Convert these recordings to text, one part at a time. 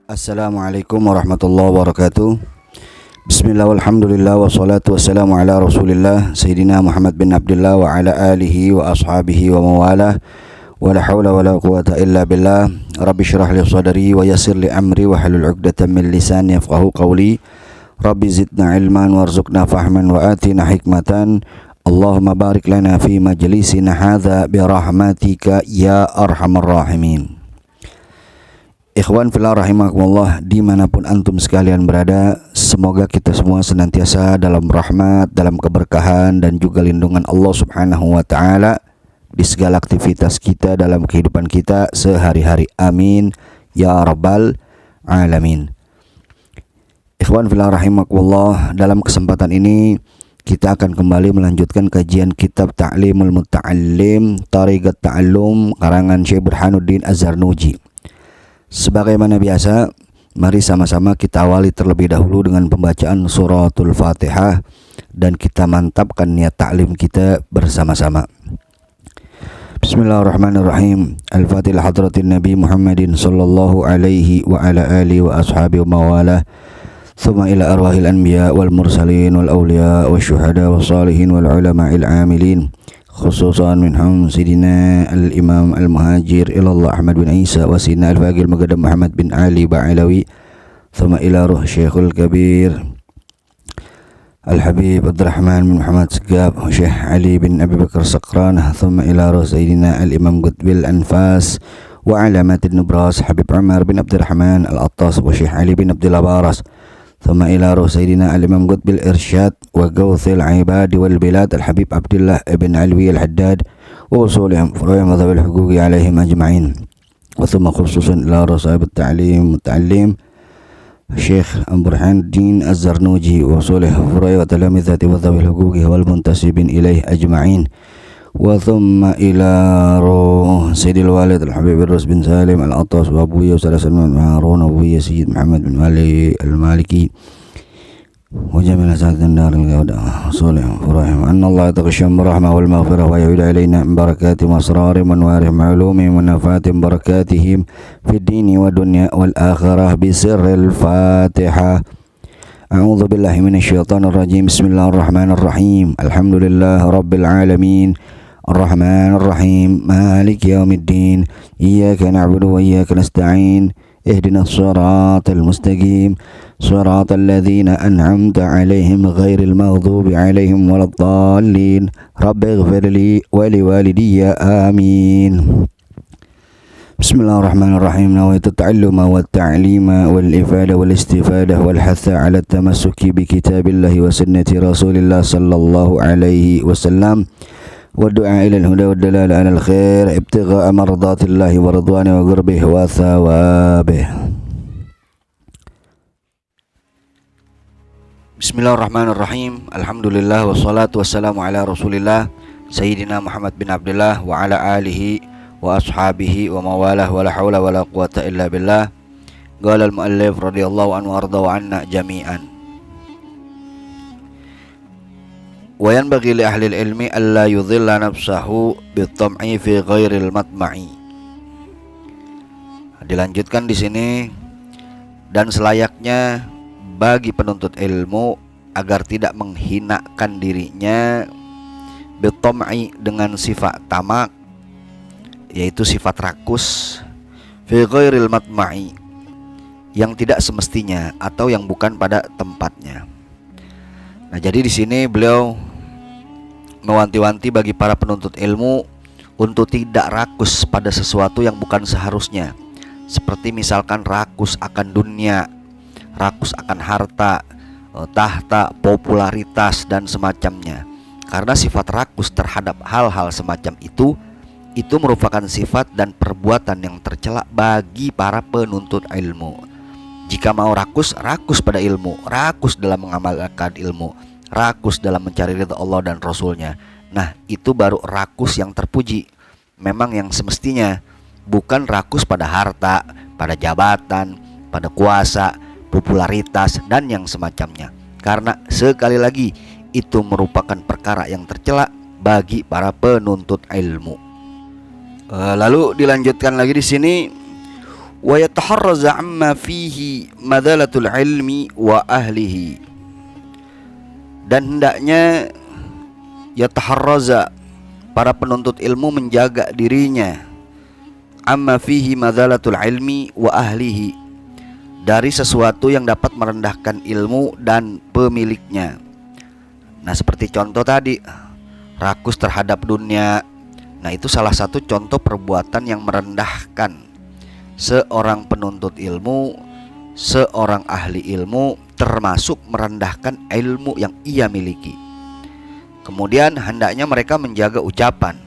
Assalamualaikum warahmatullahi wabarakatuh. Bismillah walhamdulillah wassalatu wassalamu ala rasulillah Sayyidina Muhammad bin Abdullah wa ala alihi wa ashabihi wa mawalah. Wa la hawla wa la quwata illa billah. Rabbi syrah li sadri wa yassir li amri wa halul 'uqdatam min lisani yafqahu qawli. Rabbi zidna ilman warzuqna fahman wa atina hikmatan. Allahumma barik lana fi majlisina hadza bi rahmatika ya arhamar rahimin. Ikhwan fillah rahimakumullah, dimanapun antum sekalian berada, semoga kita semua senantiasa dalam rahmat, dalam keberkahan dan juga lindungan Allah subhanahu wa ta'ala di segala aktivitas kita dalam kehidupan kita sehari-hari. Amin ya rabbal alamin. Ikhwan fillah rahimakumullah, dalam kesempatan ini kita akan kembali melanjutkan kajian kitab Ta'limul Muta'allim Tariqat Ta'allum karangan Syekh Burhanuddin Az-Zarnuji. Sebagaimana biasa, mari sama-sama kita awali terlebih dahulu dengan pembacaan suratul Fatihah dan kita mantapkan niat ta'lim kita bersama-sama. Bismillahirrahmanirrahim. Al-Fatihah hadratin Nabi Muhammadin sallallahu alaihi wa ala alihi wa ashabihi wa mawalah. Thumma ila arwahil anbiya wal mursalin wal awliya wal syuhada wal salihin wal ulama'il amilin, khususan minhum Sidina al-Imam al-Muhajir ilallah Ahmad bin Isa wa Sidina al-Faqih al-Muqaddam Muhammad bin Ali Ba'alawi. Thumma ila ruh Syekhul Kabir Al-Habib Abdurrahman bin Muhammad Segab Syekh Ali bin Abi Bakar Saqran. Thumma ila ruh Sayyidina al-Imam Qutbil Anfas wa Alamatin Nubras Habib Umar bin Abdurrahman Al-Attas wa Syekh Ali bin Abdullah Baras. ثم إلى روح سيدنا الإمام قطب الإرشاد وغوث العباد والبلاد الحبيب عبد الله بن علوي الحداد ووصولهم فروع مذهب الحقوق عليهم أجمعين. وثم خصوصا إلى روح صاحب التعليم متعلم الشيخ برهان الدين الزرنوجي ووصوله فروع وتلامذة وذوي الحقوق والمنتسبين إليه أجمعين. وثم إلى روح سيد الوالد الحبيب الرس بن سالم العطاس وأبويا وسلام سلمان هارون وأبويا سيد محمد بن علي المالكي وجميع أساتذة الدار الجودة صالح فرحهم أن الله يتغشم بالرحمة والمغفرة ويعود إلينا من بركاتهم وأسرارهم وأنوارهم وعلومهم ونفاتهم بركاتهم في الدين والدنيا والآخرة بسر الفاتحة. أعوذ بالله من الشيطان الرجيم. بسم الله الرحمن الرحيم. الحمد لله رب العالمين الرحمن الرحيم مالك يوم الدين إياك نعبد وإياك نستعين اهدنا الصراط المستقيم صراط الذين أنعمت عليهم غير المغضوب عليهم ولا الضالين رب اغفر لي ولوالدي آمين. بسم الله الرحمن الرحيم. نويت التعلم والتعليم والإفادة والاستفادة والحث على التمسك بكتاب الله وسنة رسول الله صلى الله عليه وسلم والدعاء إلى الهدى والدلالة على الخير ابتغاء مرضات الله ورضوانه وقربه وثوابه. Bismillahirrahmanirrahim. Alhamdulillah wassalatu wassalamu ala rasulillah Sayyidina Muhammad bin Abdullah wa ala alihi wa ashabihi wa mawalah wa la hawla wa la quwata illa billah. Qala al-muallif radhiyallahu anhu arda wa anna jami'an. Wa yanbaghi li ahli al-ilmi alla yudhilla nafsahu bit-tam'i fi ghairil matma'i. Dilanjutkan di sini, dan selayaknya bagi penuntut ilmu agar tidak menghinakan dirinya bit-tam'i dengan sifat tamak, yaitu sifat rakus, fi ghairil matma'i, yang tidak semestinya atau yang bukan pada tempatnya. Nah, jadi di sini beliau mewanti-wanti bagi para penuntut ilmu untuk tidak rakus pada sesuatu yang bukan seharusnya, seperti misalkan rakus akan dunia, rakus akan harta, tahta, popularitas dan semacamnya. Karena sifat rakus terhadap hal-hal semacam itu merupakan sifat dan perbuatan yang tercela bagi para penuntut ilmu. Jika mau rakus pada ilmu, rakus dalam mengamalkan ilmu, rakus dalam mencari ridha Allah dan Rasulnya. Nah, itu baru rakus yang terpuji. Memang yang semestinya bukan rakus pada harta, pada jabatan, pada kuasa, popularitas dan yang semacamnya. Karena sekali lagi itu merupakan perkara yang tercela bagi para penuntut ilmu. Lalu dilanjutkan lagi di sini, wa yataharraza amma fihi madalatul ilmi wa ahlihi, dan hendaknya yataharraza, para penuntut ilmu menjaga dirinya, amma fihi madalatul ilmi wa ahlihi, dari sesuatu yang dapat merendahkan ilmu dan pemiliknya. Nah, seperti contoh tadi, rakus terhadap dunia. Nah, itu salah satu contoh perbuatan yang merendahkan seorang penuntut ilmu, seorang ahli ilmu, termasuk merendahkan ilmu yang ia miliki. Kemudian hendaknya mereka menjaga ucapan,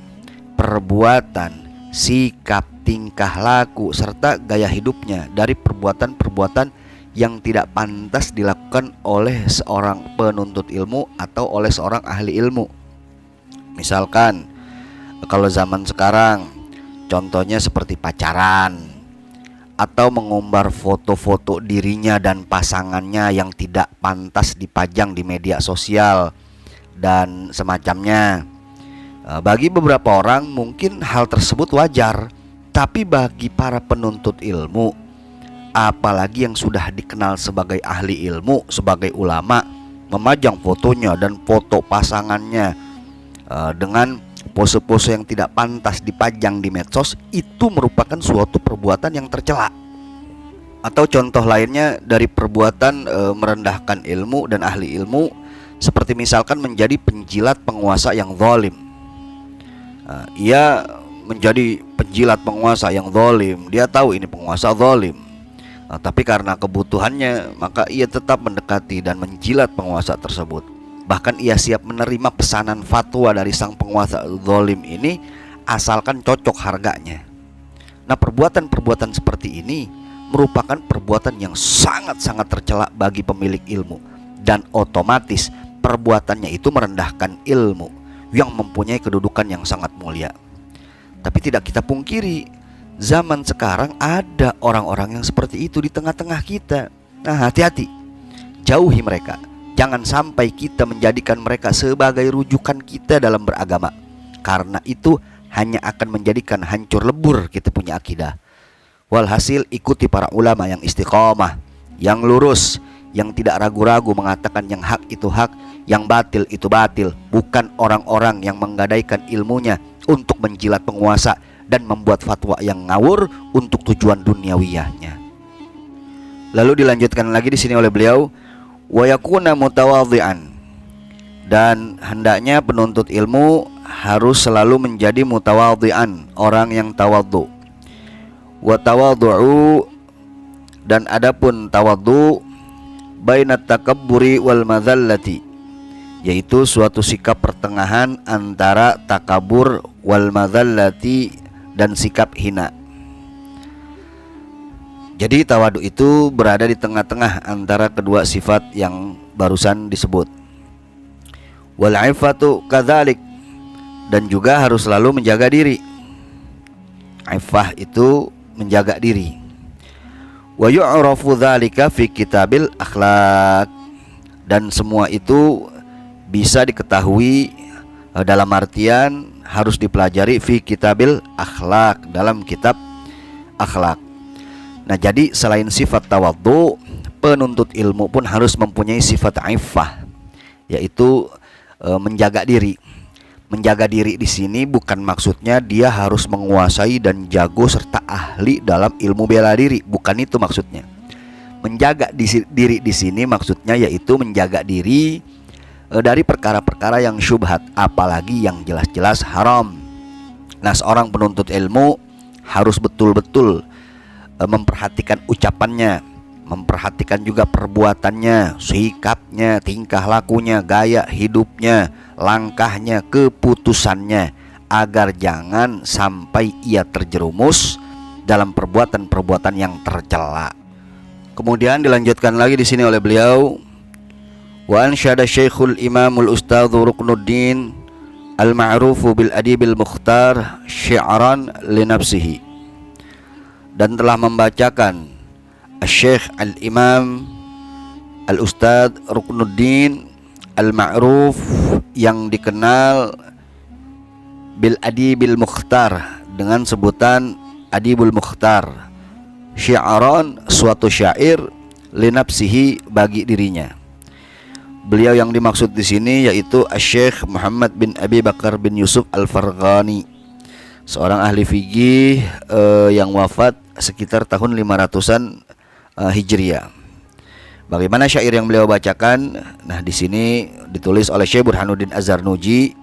perbuatan, sikap, tingkah laku, serta gaya hidupnya dari perbuatan-perbuatan yang tidak pantas dilakukan oleh seorang penuntut ilmu atau oleh seorang ahli ilmu. Misalkan kalau zaman sekarang, contohnya seperti pacaran, atau mengumbar foto-foto dirinya dan pasangannya yang tidak pantas dipajang di media sosial dan semacamnya. Bagi beberapa orang mungkin hal tersebut wajar, tapi bagi para penuntut ilmu, apalagi yang sudah dikenal sebagai ahli ilmu, sebagai ulama, memajang fotonya dan foto pasangannya dengan pose-pose yang tidak pantas dipajang di medsos, itu merupakan suatu perbuatan yang tercela. Atau contoh lainnya dari perbuatan merendahkan ilmu dan ahli ilmu, seperti misalkan menjadi penjilat penguasa yang zalim. Ia menjadi penjilat penguasa yang zalim, dia tahu ini penguasa zalim, tapi karena kebutuhannya maka ia tetap mendekati dan menjilat penguasa tersebut. Bahkan ia siap menerima pesanan fatwa dari sang penguasa zalim ini asalkan cocok harganya. Nah, perbuatan-perbuatan seperti ini merupakan perbuatan yang sangat-sangat tercela bagi pemilik ilmu, dan otomatis perbuatannya itu merendahkan ilmu yang mempunyai kedudukan yang sangat mulia. Tapi tidak kita pungkiri, zaman sekarang ada orang-orang yang seperti itu di tengah-tengah kita. Nah, hati-hati, jauhi mereka. Jangan sampai kita menjadikan mereka sebagai rujukan kita dalam beragama, karena itu hanya akan menjadikan hancur lebur kita punya akidah. Walhasil, ikuti para ulama yang istiqomah, yang lurus, yang tidak ragu-ragu mengatakan yang hak itu hak, yang batil itu batil, bukan orang-orang yang menggadaikan ilmunya untuk menjilat penguasa dan membuat fatwa yang ngawur untuk tujuan duniawiyahnya. Lalu dilanjutkan lagi di sini oleh beliau, wa yakuna mutawadhi'an, dan hendaknya penuntut ilmu harus selalu menjadi mutawadhi'an, orang yang tawadhu. Wa tawadhu'u, dan adapun tawadhu, bainat takabburi wal madzallati, yaitu suatu sikap pertengahan antara takabur wal madzallati dan sikap hina. Jadi tawadu itu berada di tengah-tengah antara kedua sifat yang barusan disebut. Wal ifatu kadzalik, dan juga harus selalu menjaga diri. Ifah itu menjaga diri. Wa yu'rafu dzalika fi kitabil akhlaq, dan semua itu bisa diketahui dalam artian harus dipelajari fi kitabil akhlaq, dalam kitab akhlak. Nah, jadi selain sifat tawadhu, penuntut ilmu pun harus mempunyai sifat iffah, yaitu menjaga diri. Menjaga diri di sini bukan maksudnya dia harus menguasai dan jago serta ahli dalam ilmu bela diri, bukan itu maksudnya. Menjaga diri di sini maksudnya yaitu menjaga diri dari perkara-perkara yang syubhat, apalagi yang jelas-jelas haram. Nah, seorang penuntut ilmu harus betul-betul memperhatikan ucapannya, memperhatikan juga perbuatannya, sikapnya, tingkah lakunya, gaya hidupnya, langkahnya, keputusannya, agar jangan sampai ia terjerumus dalam perbuatan-perbuatan yang tercela. Kemudian dilanjutkan lagi di sini oleh beliau, wa ansyada Syekhul Imamul Ustadz Ruknuddin al-ma'rufu bil adibil mukhtar syi'ran li nafsihi, dan telah membacakan Syekh Al-Imam Al-Ustadz Ruknuddin Al-Ma'ruf yang dikenal bil Adibil Mukhtar, dengan sebutan Adibul Mukhtar, syi'aran, suatu syair, linafsihi, bagi dirinya. Beliau yang dimaksud di sini yaitu Syekh Muhammad bin Abi Bakar bin Yusuf Al-Farghani, seorang ahli fikih yang wafat sekitar tahun 500-an Hijriah. Bagaimana syair yang beliau bacakan? Nah, di sini ditulis oleh Syekh Burhanuddin Az-Zarnuji,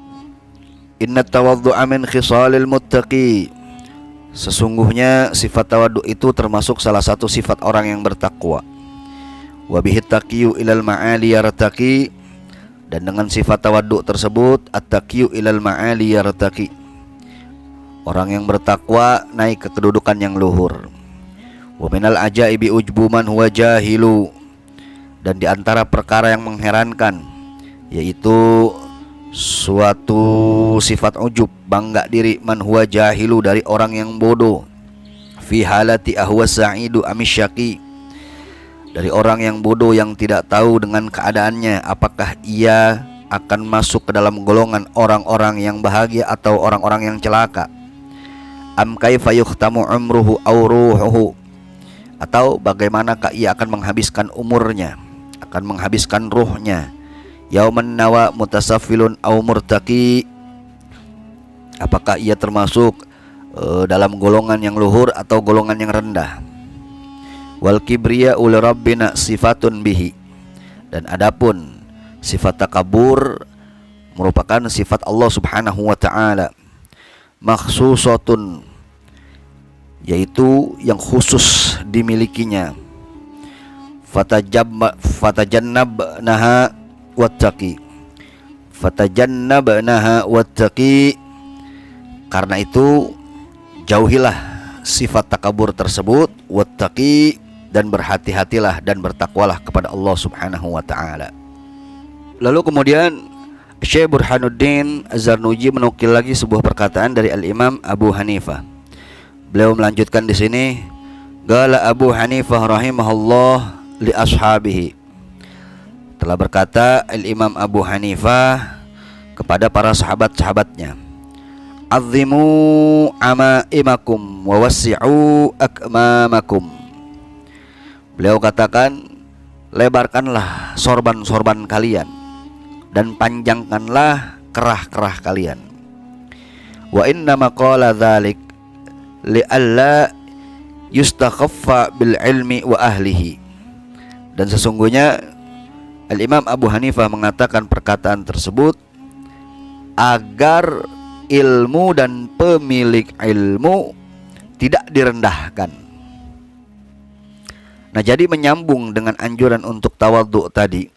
"Inna tawaddu'a min khisalil muttaqi." Sesungguhnya sifat tawaddu itu termasuk salah satu sifat orang yang bertakwa. Wa bihi taqiyu ilal ma'ali yartaqi, dan dengan sifat tawaddu tersebut at-taqiyu ilal ma'ali yartaqi, orang yang bertakwa naik ke kedudukan yang luhur. Wa minal ajaibi ujbu man huwa jahilu, dan di antara perkara yang mengherankan yaitu suatu sifat ujub, bangga diri, man huwa jahilu, dari orang yang bodoh, fi halati ahwa sa'idu amisyaki, dari orang yang bodoh yang tidak tahu dengan keadaannya apakah ia akan masuk ke dalam golongan orang-orang yang bahagia atau orang-orang yang celaka. Am kaifa yukhtamu umruhu aw ruhuhu, atau bagaimanakah ia akan menghabiskan umurnya, akan menghabiskan ruhnya. Yauman nawa mutasafilun aw murtaqi, apakah ia termasuk dalam golongan yang luhur atau golongan yang rendah. Wal kibriya ul rabbina sifatun bihi, dan adapun sifat takabur merupakan sifat Allah Subhanahu wa taala, makhsusatun, yaitu yang khusus dimilikinya. Fatajannabnaha wattaqi, fatajannabnaha wattaqi, karena itu jauhilah sifat takabur tersebut, wattaqi, dan berhati-hatilah dan bertakwalah kepada Allah Subhanahu wa taala. Lalu kemudian Syekh Burhanuddin Az-Zarnuji menukil lagi sebuah perkataan dari Al-Imam Abu Hanifah. Beliau melanjutkan di sini, qala Abu Hanifah rahimahullah li ashabihi, telah berkata Al-Imam Abu Hanifah kepada para sahabat-sahabatnya, azimu amaimakum wa wasi'u akmamakum. Beliau katakan, lebarkanlah sorban-sorban kalian dan panjangkanlah kerah-kerah kalian. Wa inna maqala dzalik li'alla yustakhaffa bil ilmi wa ahlihi, dan sesungguhnya Al-Imam Abu Hanifah mengatakan perkataan tersebut agar ilmu dan pemilik ilmu tidak direndahkan. Nah, jadi menyambung dengan anjuran untuk tawadhu tadi,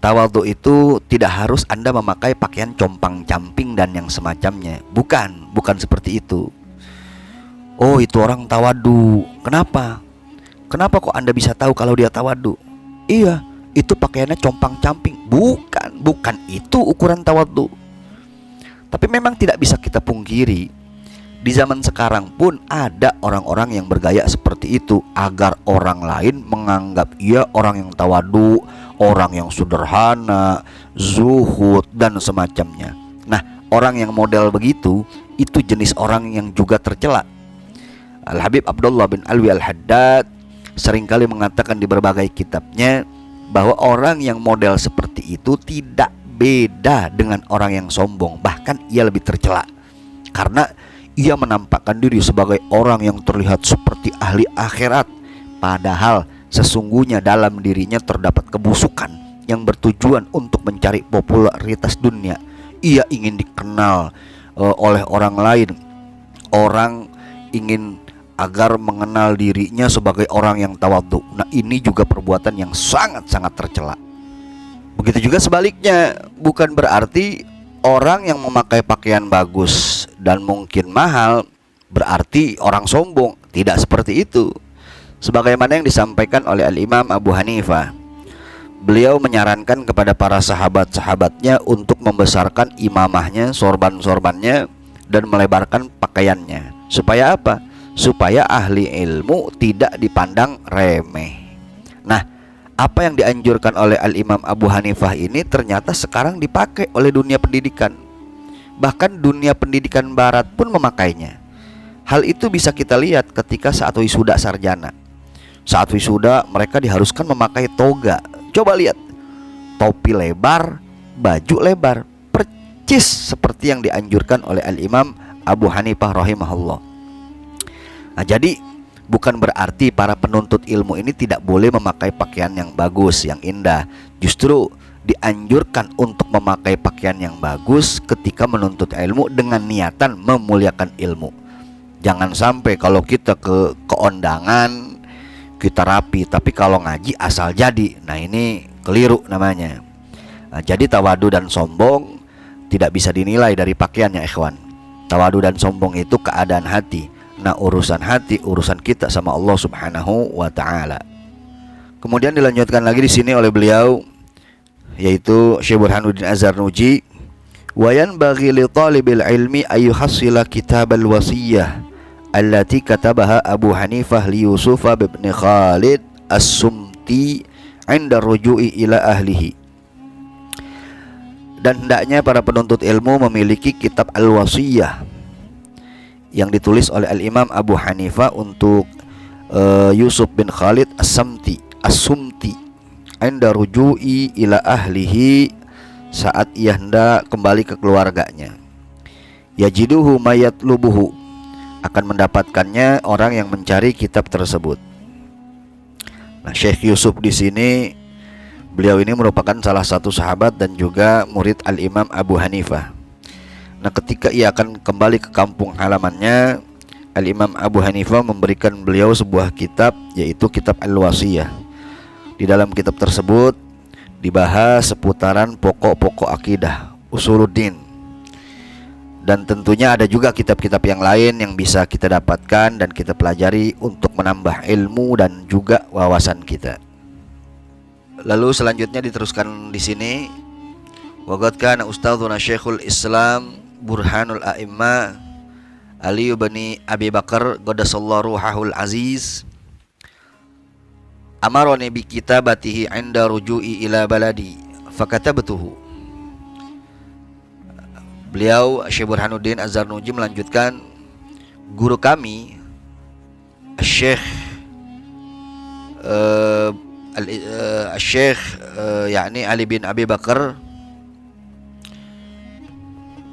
tawadhu itu tidak harus Anda memakai pakaian compang-camping dan yang semacamnya. Bukan seperti itu. Oh, itu orang tawadhu. Kenapa? Kenapa kok Anda bisa tahu kalau dia tawadhu? Iya, itu pakaiannya compang-camping. Bukan itu ukuran tawadhu. Tapi memang tidak bisa kita pungkiri, di zaman sekarang pun ada orang-orang yang bergaya seperti itu agar orang lain menganggap ia orang yang tawadhu, orang yang sederhana, zuhud, dan semacamnya. Nah, orang yang model begitu itu jenis orang yang juga tercela. Al-Habib Abdullah bin Alwi Al-Haddad seringkali mengatakan di berbagai kitabnya bahwa orang yang model seperti itu tidak beda dengan orang yang sombong, bahkan ia lebih tercela karena ia menampakkan diri sebagai orang yang terlihat seperti ahli akhirat, padahal sesungguhnya dalam dirinya terdapat kebusukan yang bertujuan untuk mencari popularitas dunia. Ia ingin dikenal oleh orang lain. Orang ingin agar mengenal dirinya sebagai orang yang tawadhu. Nah, ini juga perbuatan yang sangat-sangat tercela. Begitu juga sebaliknya, bukan berarti orang yang memakai pakaian bagus dan mungkin mahal berarti orang sombong. Tidak seperti itu. Sebagaimana yang disampaikan oleh Al-Imam Abu Hanifah, beliau menyarankan kepada para sahabat-sahabatnya untuk membesarkan imamahnya, sorban-sorbannya, dan melebarkan pakaiannya. Supaya apa? Supaya ahli ilmu tidak dipandang remeh. Nah, apa yang dianjurkan oleh Al-Imam Abu Hanifah ini ternyata sekarang dipakai oleh dunia pendidikan. Bahkan dunia pendidikan barat pun memakainya. Hal itu bisa kita lihat ketika saat wisuda sarjana. Saat wisuda mereka diharuskan memakai toga. Coba lihat, topi lebar, baju lebar, percis seperti yang dianjurkan oleh Al-Imam Abu Hanifah rahimahullah. Nah, jadi bukan berarti para penuntut ilmu ini tidak boleh memakai pakaian yang bagus, yang indah. Justru dianjurkan untuk memakai pakaian yang bagus ketika menuntut ilmu dengan niatan memuliakan ilmu. Jangan sampai kalau kita ke keondangan kita rapi, tapi kalau ngaji asal jadi. Nah, ini keliru namanya. Nah, jadi tawadu dan sombong tidak bisa dinilai dari pakaiannya, ikhwan. Tawadu dan sombong itu keadaan hati. Nah, urusan hati, urusan kita sama Allah Subhanahu wa taala. Kemudian dilanjutkan lagi di sini oleh beliau, yaitu Syekh Burhanuddin Az-Zarnuji, wa yanbaghi li talibil ilmi ayyuhassila kitabal wasiyah allati katabaha Abu Hanifah li Yusuf bin Khalid As-Sumti 'inda ruju'i ila ahlihi. Dan hendaknya para penuntut ilmu memiliki kitab Al-Wasiyah yang ditulis oleh Al-Imam Abu Hanifah untuk Yusuf bin Khalid As-Sumti 'inda ruju'i ila ahlihi, saat ia hendak kembali ke keluarganya. Yajiduhu mayatlubuhu, akan mendapatkannya orang yang mencari kitab tersebut. Nah, Syekh Yusuf di sini, beliau ini merupakan salah satu sahabat dan juga murid Al-Imam Abu Hanifah. Nah, ketika ia akan kembali ke kampung halamannya, Al-Imam Abu Hanifah memberikan beliau sebuah kitab, yaitu kitab Al-Wasiyah. Di dalam kitab tersebut dibahas seputaran pokok-pokok akidah, usuluddin. Dan tentunya ada juga kitab-kitab yang lain yang bisa kita dapatkan dan kita pelajari untuk menambah ilmu dan juga wawasan kita. Lalu selanjutnya diteruskan di sini, wa qad kana ustadzuna Syekhul Islam Burhanul A'imma Ali bin Abi Bakar qaddasallahu ruhahul aziz amaroni bi kitabatihi 'inda ruju'i ila baladi fakatabtuhu. Beliau Syekh Burhanuddin Az-Zarnuji melanjutkan, guru kami Syekh yakni Ali bin Abi Bakar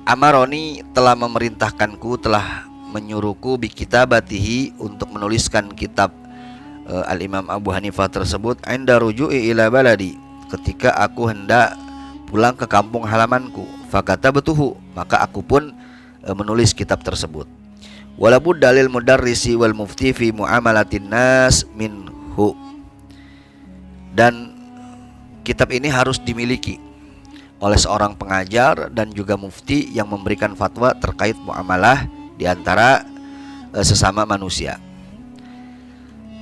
amaroni, telah memerintahkanku, telah menyuruhku bi kitabatihi, untuk menuliskan kitab Al-Imam Abu Hanifah tersebut 'inda ruju'i ila baladi, ketika aku hendak pulang ke kampung halamanku. Fakatabtuhu, maka aku pun menulis kitab tersebut. Walaupun dalil mudarrisi wal mufti fi muamalatin nas minhu, dan kitab ini harus dimiliki oleh seorang pengajar dan juga mufti yang memberikan fatwa terkait muamalah di antara sesama manusia.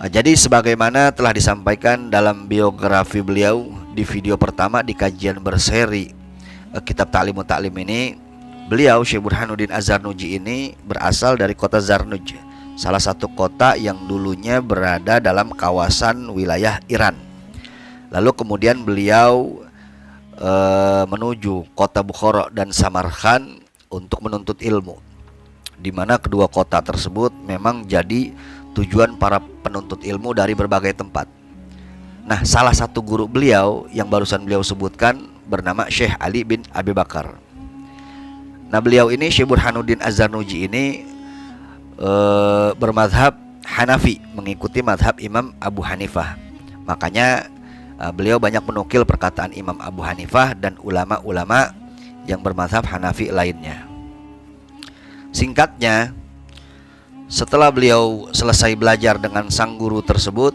Jadi sebagaimana telah disampaikan dalam biografi beliau di video pertama di kajian berseri kitab Ta'limut Ta'lim ini, beliau Syekh Burhanuddin Az-Zarnuji ini berasal dari kota Zarnuj, salah satu kota yang dulunya berada dalam kawasan wilayah Iran. Lalu kemudian beliau menuju kota Bukhara dan Samarkand untuk menuntut ilmu, di mana kedua kota tersebut memang jadi tujuan para penuntut ilmu dari berbagai tempat. Nah, salah satu guru beliau yang barusan beliau sebutkan bernama Syekh Ali bin Abi Bakar. Nah, beliau ini Syekh Burhanuddin Az-Zarnuji ini bermadhab Hanafi, mengikuti madhab Imam Abu Hanifah. Makanya beliau banyak menukil perkataan Imam Abu Hanifah dan ulama-ulama yang bermadhab Hanafi lainnya. Singkatnya, setelah beliau selesai belajar dengan sang guru tersebut,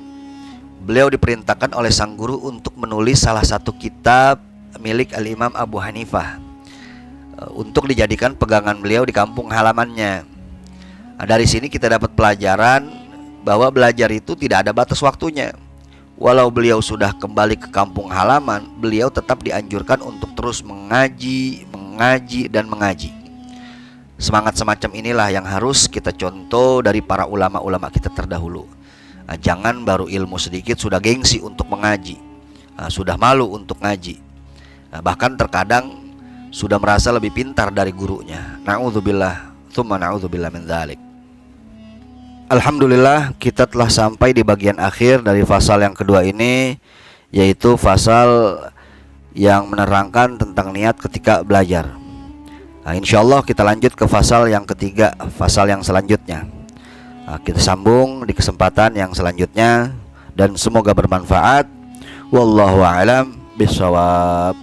beliau diperintahkan oleh sang guru untuk menulis salah satu kitab milik Al-Imam Abu Hanifah untuk dijadikan pegangan beliau di kampung halamannya. Nah, dari sini kita dapat pelajaran bahwa belajar itu tidak ada batas waktunya. Walau beliau sudah kembali ke kampung halaman, beliau tetap dianjurkan untuk terus mengaji, dan mengaji. Semangat semacam inilah yang harus kita contoh dari para ulama-ulama kita terdahulu. Nah, jangan baru ilmu sedikit sudah gengsi untuk mengaji, sudah malu untuk ngaji, bahkan terkadang sudah merasa lebih pintar dari gurunya. Na'udzubillah, tsumma na'udzubillah min dzalik. Alhamdulillah kita telah sampai di bagian akhir dari fasal yang kedua ini, yaitu fasal yang menerangkan tentang niat ketika belajar. Nah, insya Allah kita lanjut ke fasal yang ketiga, fasal yang selanjutnya. Nah, kita sambung di kesempatan yang selanjutnya dan semoga bermanfaat. Wallahu a'lam bishawab.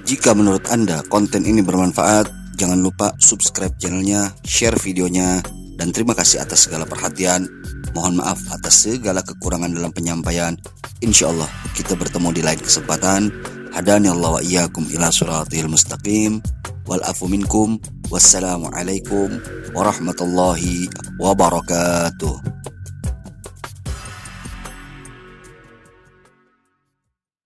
Jika menurut Anda konten ini bermanfaat, jangan lupa subscribe channelnya, share videonya, dan terima kasih atas segala perhatian. Mohon maaf atas segala kekurangan dalam penyampaian. Insya Allah kita bertemu di lain kesempatan. Hadani Allah wa iyyakum ila siratil mustaqim. Wal afu minkum. Wassalamualaikum warahmatullahi wabarakatuh.